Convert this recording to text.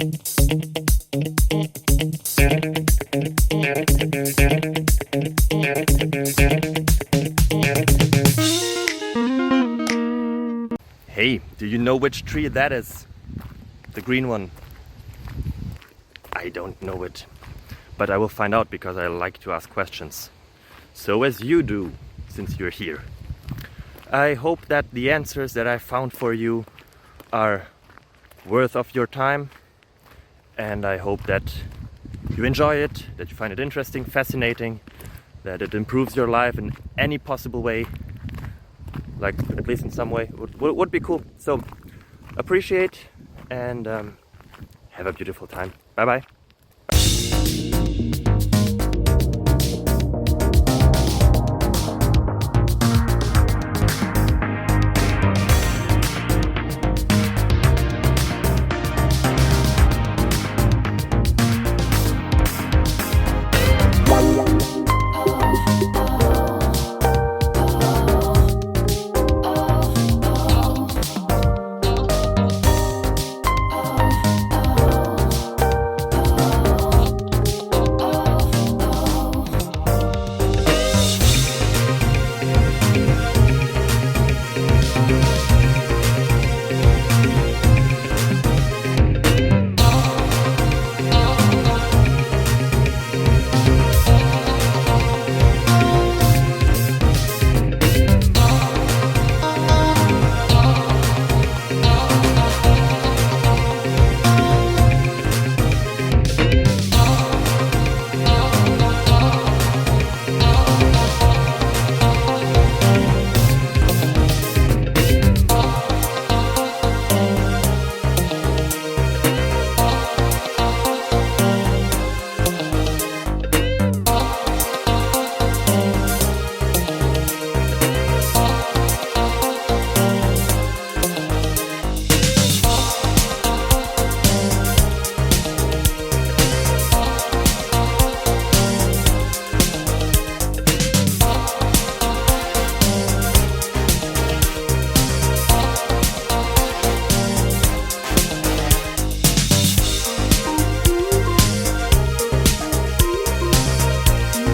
Hey, do you know which tree that is? The green one. I don't know it, but I will find out because I like to ask questions. So as you do, since you're here. I hope that the answers that I found for you are worth of your time, and I hope that you enjoy it, that you find it interesting, fascinating, that it improves your life in any possible way, like at least in some way, would be cool. So appreciate and have a beautiful time. Bye bye.